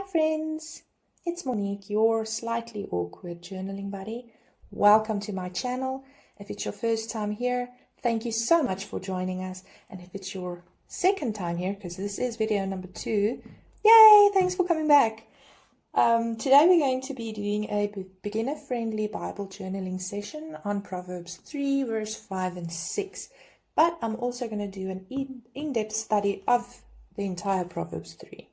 friends, it's Monique, your slightly awkward journaling buddy. Welcome to my channel. If it's your first time here, thank you so much for joining us. And if it's your second time here, because this is video number 2, yay, thanks for coming back. Today we're going to be doing a beginner-friendly Bible journaling session on Proverbs 3, verse 5 and 6. But I'm also going to do an in-depth study of the entire Proverbs 3.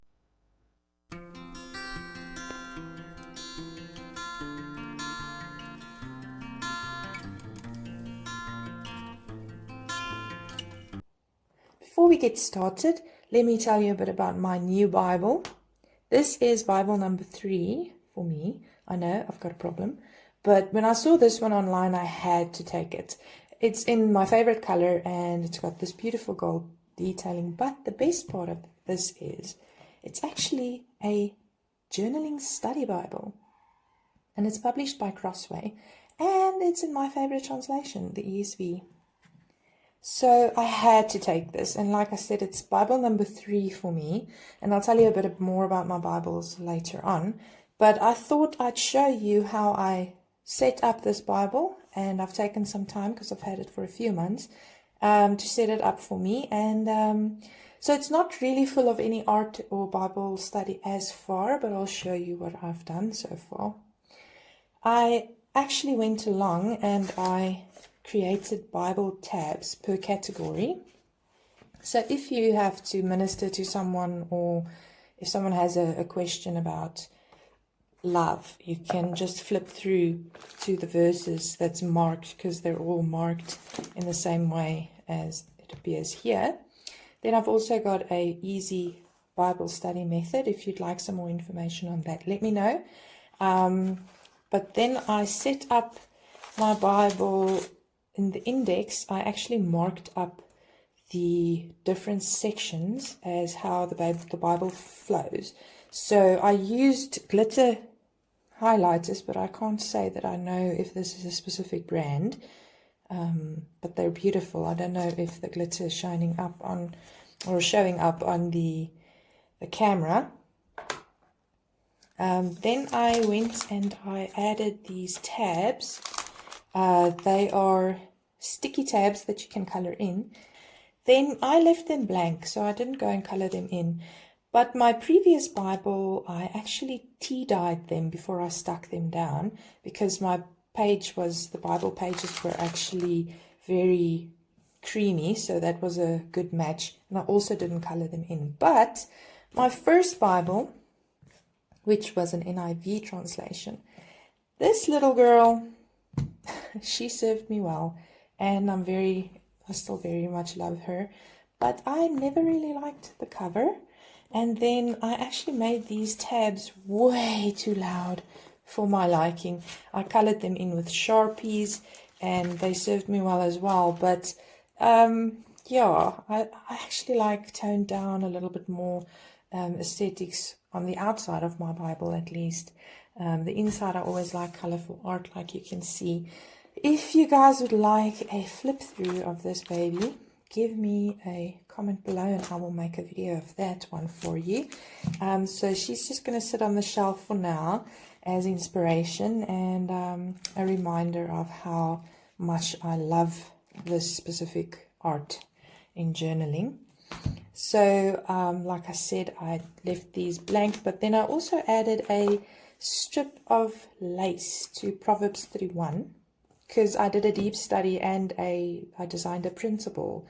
Before we get started, let me tell you a bit about my new Bible. This is Bible number 3 for me. I know I've got a problem, but when I saw this one online, I had to take it. It's in my favorite color and it's got this beautiful gold detailing. But the best part of this is it's actually a journaling study Bible, and it's published by Crossway, and it's in my favorite translation, the ESV. So I had to take this, and like I said, it's Bible number 3 for me, and I'll tell you a bit more about my Bibles later on. But I thought I'd show you how I set up this Bible, and I've taken some time because I've had it for a few months to set it up for me. And so it's not really full of any art or Bible study as far, but I'll show you what I've done so far. I actually went along and I created Bible tabs per category. So if you have to minister to someone, or if someone has a question about love, you can just flip through to the verses that's marked, because they're all marked in the same way as it appears here. Then I've also got a easy Bible study method. If you'd like some more information on that, let me know. But then I set up my Bible. In the index, I actually marked up the different sections as how the Bible flows. So I used glitter highlighters, but I can't say that I know if this is a specific brand. But they're beautiful. I don't know if the glitter is shining up on or showing up on the camera. Then I went and I added these tabs. They are sticky tabs that you can color in. Then I left them blank, so I didn't go and color them in. But my previous Bible, I actually tea-dyed them before I stuck them down, because my the Bible pages were actually very creamy, so that was a good match. And I also didn't color them in. But my first Bible, which was an NIV translation, this little girl, she served me well, and I still very much love her, but I never really liked the cover. And then I actually made these tabs way too loud for my liking. I colored them in with Sharpies, and they served me well as well. But yeah, I actually like toned down a little bit more aesthetics on the outside of my Bible, at least. The inside, I always like colorful art, like you can see. If you guys would like a flip through of this baby, give me a comment below and I will make a video of that one for you. So she's just going to sit on the shelf for now as inspiration and a reminder of how much I love this specific art in journaling. So like I said, I left these blank, but then I also added a strip of lace to Proverbs 3:1, because I did a deep study and I designed a printable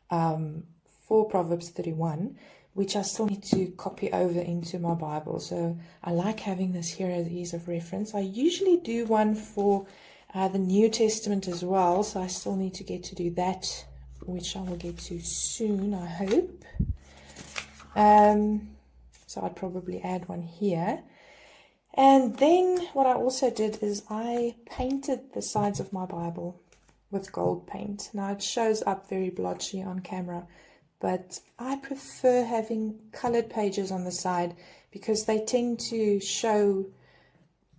for Proverbs 3:1, which I still need to copy over into my Bible. So I like having this here as ease of reference. I usually do one for the New Testament as well, so I still need to get to do that, which I will get to soon, I hope. So I'd probably add one here. And then what I also did is I painted the sides of my Bible with gold paint. Now it shows up very blotchy on camera, but I prefer having colored pages on the side because they tend to show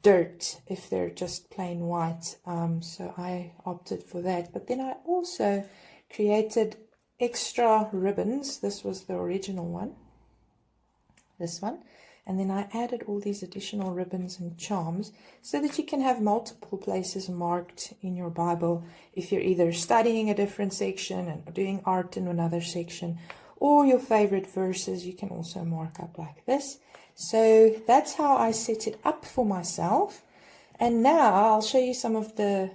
dirt if they're just plain white. So I opted for that. But then I also created extra ribbons. This was the original one, this one. And then I added all these additional ribbons and charms so that you can have multiple places marked in your Bible if you're either studying a different section and doing art in another section, or your favorite verses you can also mark up like this. So that's how I set it up for myself. And now I'll show you some of the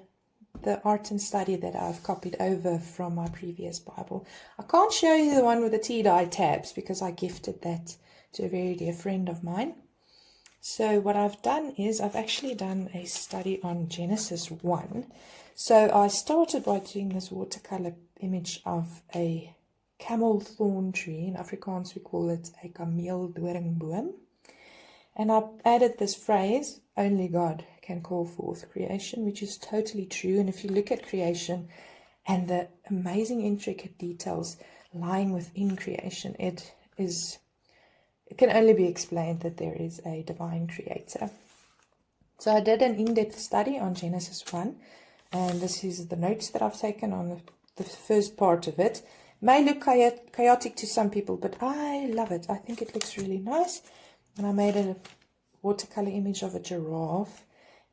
art and study that I've copied over from my previous Bible. I can't show you the one with the tea-dye tabs because I gifted that to a very dear friend of mine. So what I've done is I've actually done a study on Genesis 1. So I started by doing this watercolor image of a camel thorn tree. In Afrikaans we call it a kameeldoringboom. And I added this phrase, only God can call forth creation, which is totally true. And if you look at creation and the amazing intricate details lying within creation, it can only be explained that there is a divine creator. So I did an in-depth study on Genesis 1, and this is the notes that I've taken on the first part of it. May look chaotic to some people, but I love it. I think it looks really nice. And I made a watercolor image of a giraffe,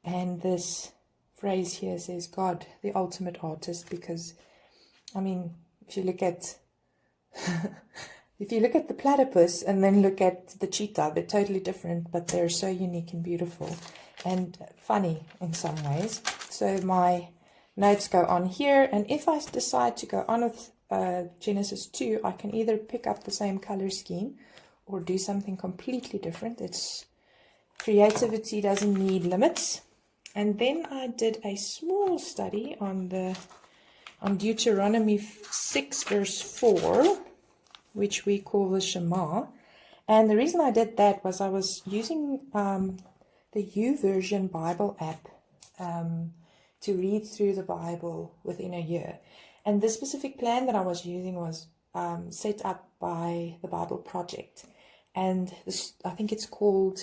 and this phrase here says God, the ultimate artist, because, I mean, if you look at the platypus and then look at the cheetah, they're totally different, but they're so unique and beautiful and funny in some ways. So my notes go on here, and if I decide to go on with Genesis 2, I can either pick up the same color scheme or do something completely different. It's creativity doesn't need limits. And then I did a small study on Deuteronomy 6 verse 4, which we call the Shema. And the reason I did that was I was using the YouVersion Bible app to read through the Bible within a year. And the specific plan that I was using was set up by the Bible Project. And this, I think it's called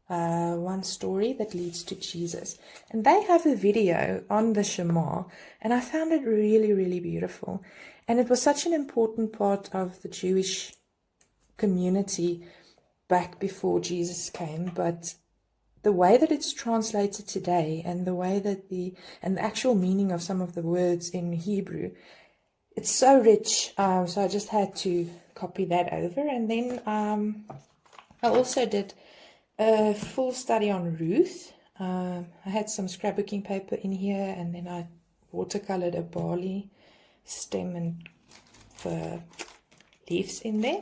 One Story That Leads to Jesus. And they have a video on the Shema, and I found it really, really beautiful. And it was such an important part of the Jewish community back before Jesus came, but the way that it's translated today and the way that the actual meaning of some of the words in Hebrew, it's so rich. So I just had to copy that over. And then I also did a full study on Ruth. I had some scrapbooking paper in here, and then I watercolored a barley stem and leaves in there.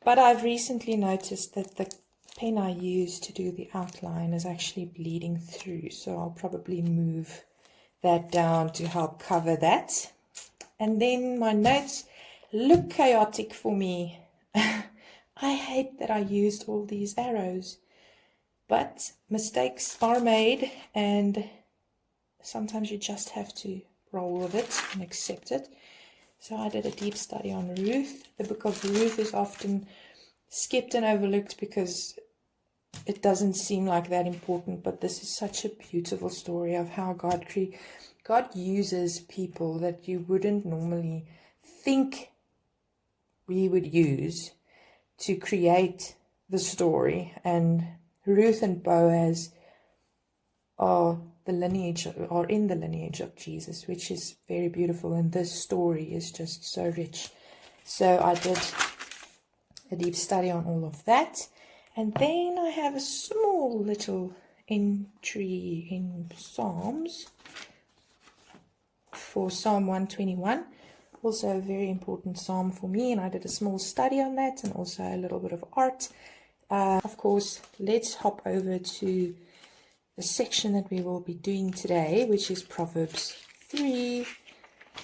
But I've recently noticed that the pen I use to do the outline is actually bleeding through, so I'll probably move that down to help cover that. And then my notes look chaotic for me. I hate that I used all these arrows, but mistakes are made, and sometimes you just have to roll with it and accept it. So I did a deep study on Ruth. The book of Ruth is often skipped and overlooked because it doesn't seem like that important, but this is such a beautiful story of how God uses people that you wouldn't normally think we would use to create the story. And Ruth and Boaz are in the lineage of Jesus, which is very beautiful, and this story is just so rich. So I did a deep study on all of that. And then I have a small little entry in Psalms for Psalm 121, also a very important psalm for me, and I did a small study on that and also a little bit of art. Of course, let's hop over to the section that we will be doing today, which is Proverbs 3,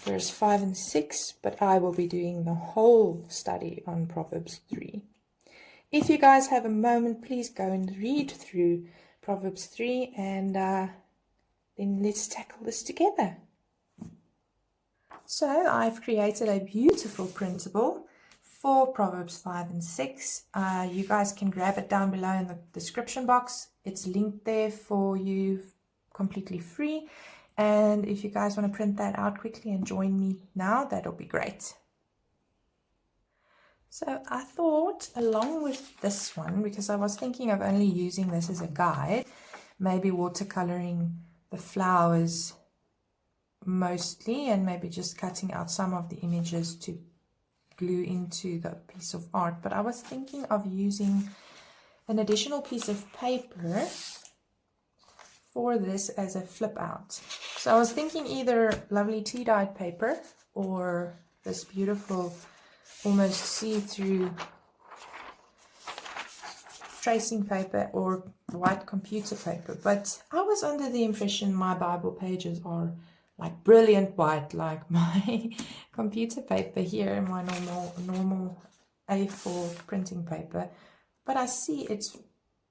verse 5 and 6, but I will be doing the whole study on Proverbs 3. If you guys have a moment, please go and read through Proverbs 3, and then let's tackle this together. So I've created a beautiful printable for Proverbs 5 and 6. You guys can grab it down below in the description box. It's linked there for you completely free. And if you guys want to print that out quickly and join me now, that'll be great. So I thought, along with this one, because I was thinking of only using this as a guide, maybe watercoloring the flowers mostly, and maybe just cutting out some of the images to glue into the piece of art. But I was thinking of using an additional piece of paper for this as a flip out. So I was thinking either lovely tea-dyed paper or this beautiful almost see-through tracing paper or white computer paper. But I was under the impression my Bible pages are like brilliant white, like my computer paper here, my normal A4 printing paper. But I see it's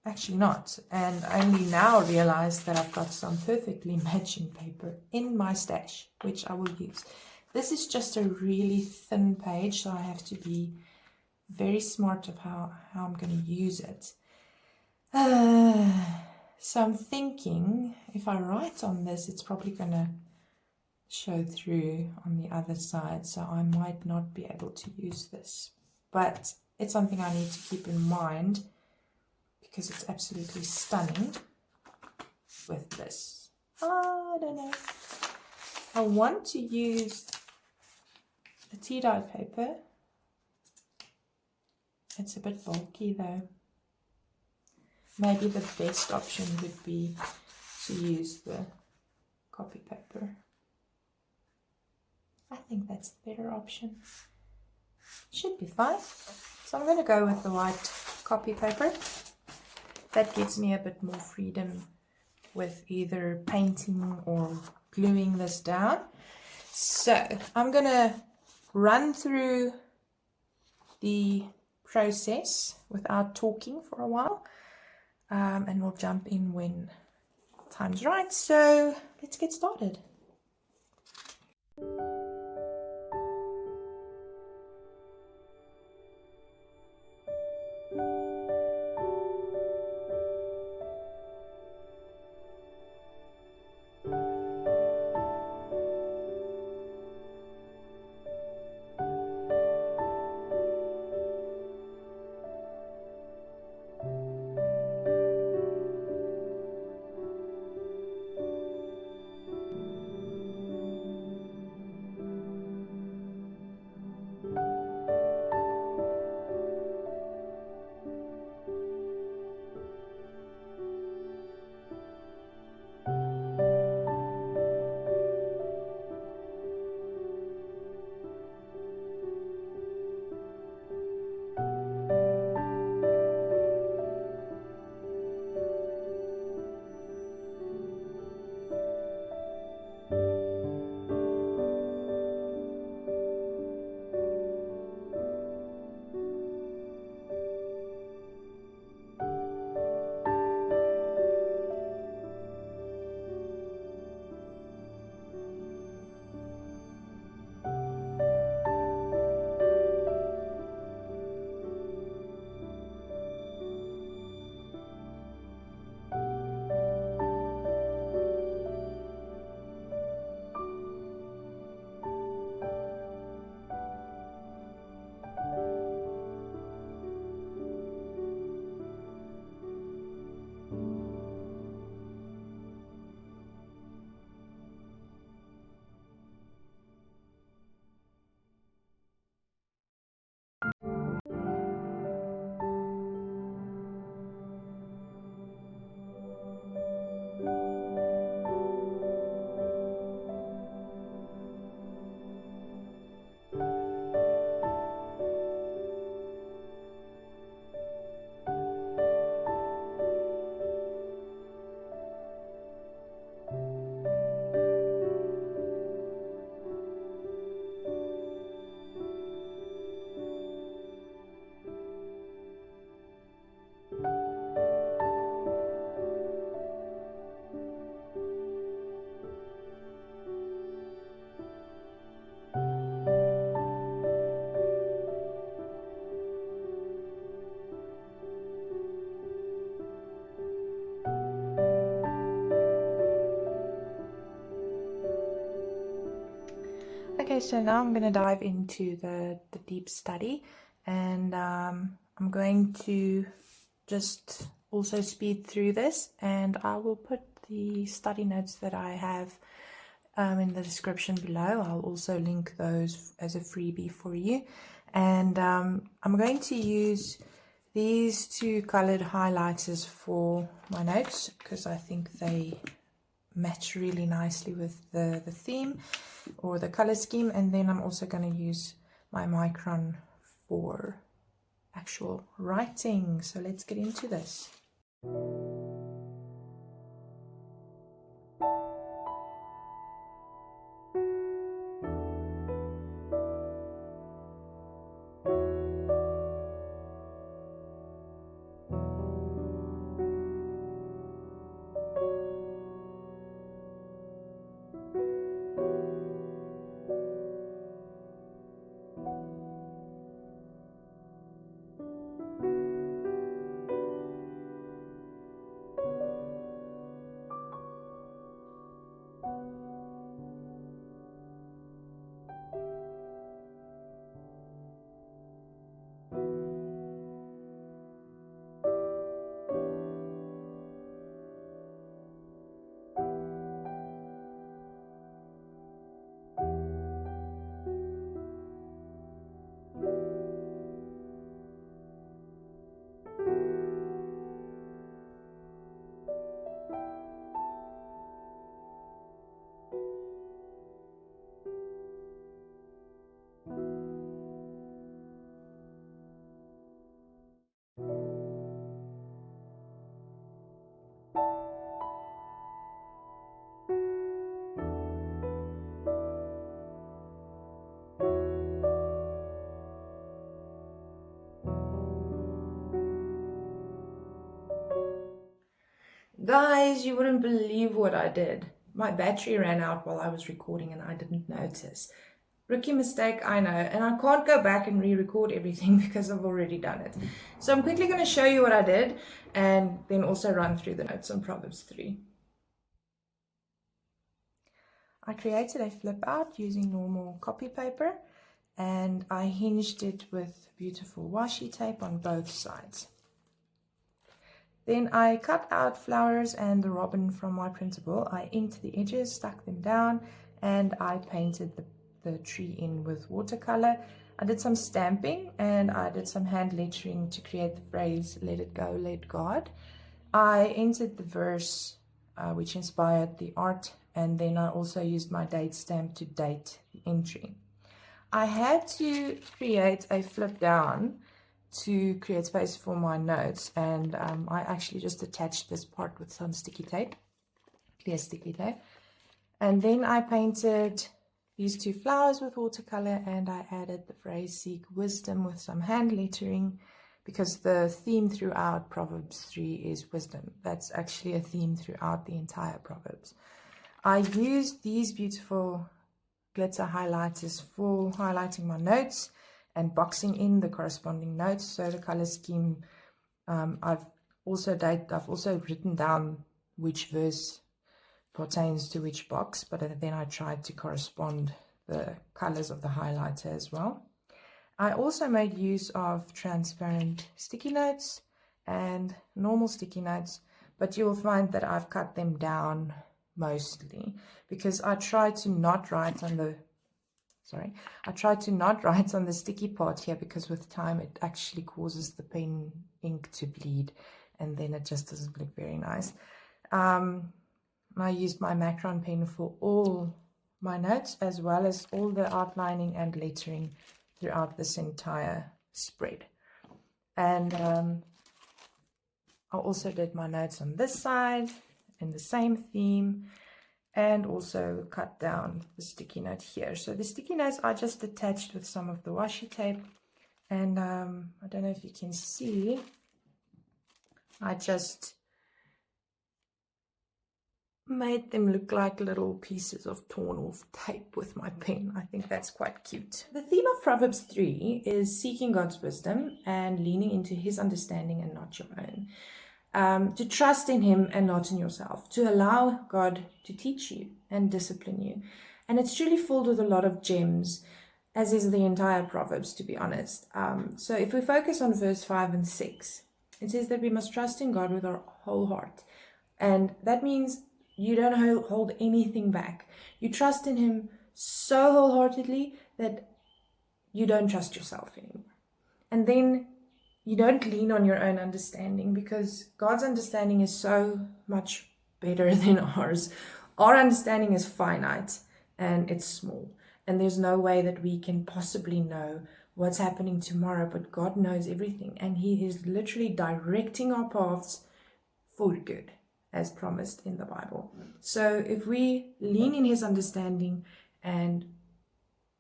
actually not, and I only now realize that I've got some perfectly matching paper in my stash, which I will use. This is just a really thin page, so I have to be very smart of how I'm going to use it. So I'm thinking if I write on this, it's probably going to show through on the other side, so I might not be able to use this. But it's something I need to keep in mind because it's absolutely stunning with this. I don't know. I want to use a tea-dyed paper. It's a bit bulky though. Maybe the best option would be to use the copy paper. I think that's the better option. Should be fine. So I'm going to go with the white copy paper. That gives me a bit more freedom with either painting or gluing this down. So I'm going to run through the process without talking for a while, and we'll jump in when time's right. So let's get started. Okay, so now I'm going to dive into the deep study. and I'm going to just also speed through this, and I will put the study notes that I have in the description below. I'll also link those as a freebie for you. And I'm going to use these two colored highlighters for my notes because I think they match really nicely with the theme or the color scheme. And then I'm also going to use my micron for actual writing. So let's get into this. Guys, you wouldn't believe what I did. My battery ran out while I was recording and I didn't notice. Rookie mistake, I know, and I can't go back and re-record everything because I've already done it. So I'm quickly going to show you what I did and then also run through the notes on Proverbs 3. I created a flip out using normal copy paper and I hinged it with beautiful washi tape on both sides. Then I cut out flowers and the robin from my printable. I inked the edges, stuck them down, and I painted the tree in with watercolor. I did some stamping and I did some hand lettering to create the phrase, "Let it go, let God." I entered the verse which inspired the art, and then I also used my date stamp to date the entry. I had to create a flip down to create space for my notes, and I actually just attached this part with some sticky tape, clear sticky tape, and then I painted these two flowers with watercolor, and I added the phrase "seek wisdom" with some hand lettering because the theme throughout Proverbs 3 is wisdom. That's actually a theme throughout the entire Proverbs. I used these beautiful glitter highlighters for highlighting my notes and boxing in the corresponding notes. So the color scheme, I've also written down which verse pertains to which box, but then I tried to correspond the colors of the highlighter as well. I also made use of transparent sticky notes and normal sticky notes, but you will find that I've cut them down mostly because I tried to not write on the sticky part here, because with time it actually causes the pen ink to bleed and then it just doesn't look very nice. I used my Macron pen for all my notes as well as all the outlining and lettering throughout this entire spread. And I also did my notes on this side in the same theme, and also cut down the sticky note here. So the sticky notes I just attached with some of the washi tape, and I don't know if you can see, I just made them look like little pieces of torn off tape with my pen. I think that's quite cute. The theme of Proverbs 3 is seeking God's wisdom and leaning into his understanding and not your own. To trust in him and not in yourself, to allow God to teach you and discipline you. And it's truly filled with a lot of gems as is the entire Proverbs, to be honest. So if we focus on verse 5 and 6, it says that we must trust in God with our whole heart. And that means you don't hold anything back. You trust in Him so wholeheartedly that you don't trust yourself anymore. And then you don't lean on your own understanding, because God's understanding is so much better than ours. Our understanding is finite and it's small. And there's no way that we can possibly know what's happening tomorrow, but God knows everything. And He is literally directing our paths for good, as promised in the Bible. So if we lean in His understanding and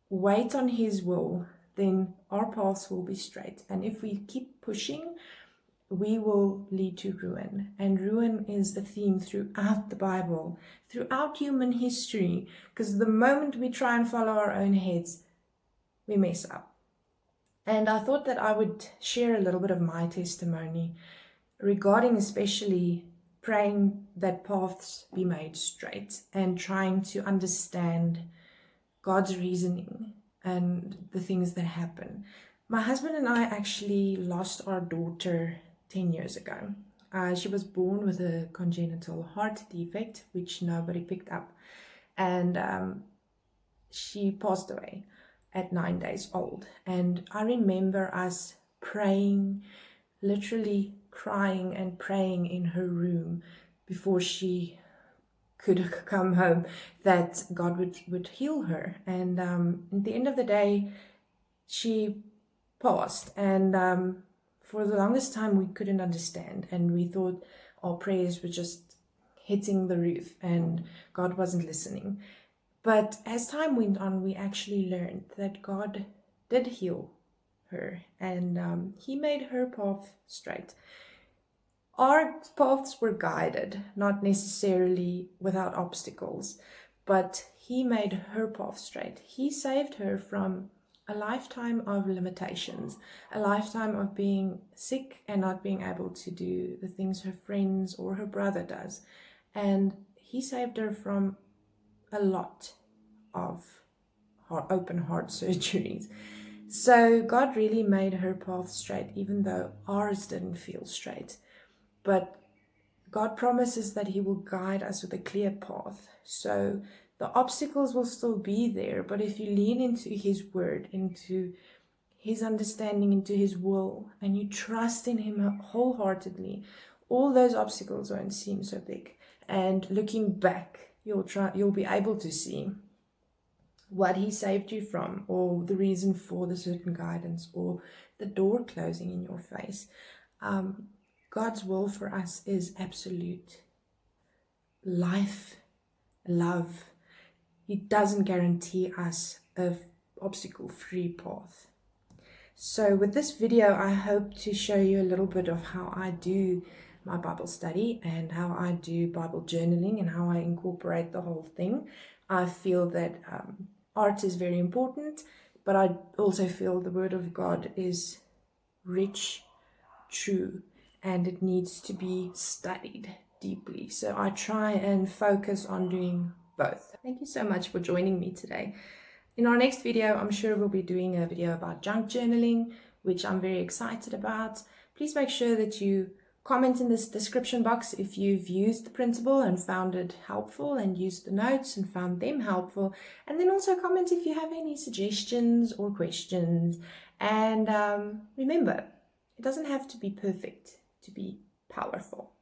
wait on His will, then our paths will be straight. And if we keep pushing, we will lead to ruin. And ruin is a theme throughout the Bible, throughout human history, because the moment we try and follow our own heads, we mess up. And I thought that I would share a little bit of my testimony regarding especially praying that paths be made straight and trying to understand God's reasoning and the things that happen. My husband and I actually lost our daughter 10 years ago. She was born with a congenital heart defect, which nobody picked up. And she passed away at 9 days old. And I remember us praying, literally crying and praying in her room before she could come home, that God would heal her. And at the end of the day, she passed. And for the longest time, we couldn't understand. And we thought our prayers were just hitting the roof and God wasn't listening. But as time went on, we actually learned that God did heal her, and He made her path straight. Our paths were guided, not necessarily without obstacles, but He made her path straight. He saved her from a lifetime of limitations, a lifetime of being sick and not being able to do the things her friends or her brother does. And He saved her from a lot of open heart surgeries. So God really made her path straight, even though ours didn't feel straight. But God promises that He will guide us with a clear path. So the obstacles will still be there, but if you lean into His word, into His understanding, into His will, and you trust in Him wholeheartedly, all those obstacles won't seem so big. And looking back, you'll be able to see what He saved you from, or the reason for the certain guidance, or the door closing in your face. God's will for us is absolute life, love. He doesn't guarantee us an obstacle-free path. So with this video, I hope to show you a little bit of how I do my Bible study and how I do Bible journaling and how I incorporate the whole thing. I feel that art is very important, but I also feel the Word of God is rich, true, and it needs to be studied deeply. So I try and focus on doing both. Thank you so much for joining me today. In our next video, I'm sure we'll be doing a video about junk journaling, which I'm very excited about. Please make sure that you comment in this description box if you've used the printable and found it helpful, and used the notes and found them helpful. And then also comment if you have any suggestions or questions. And remember, it doesn't have to be perfect to be powerful.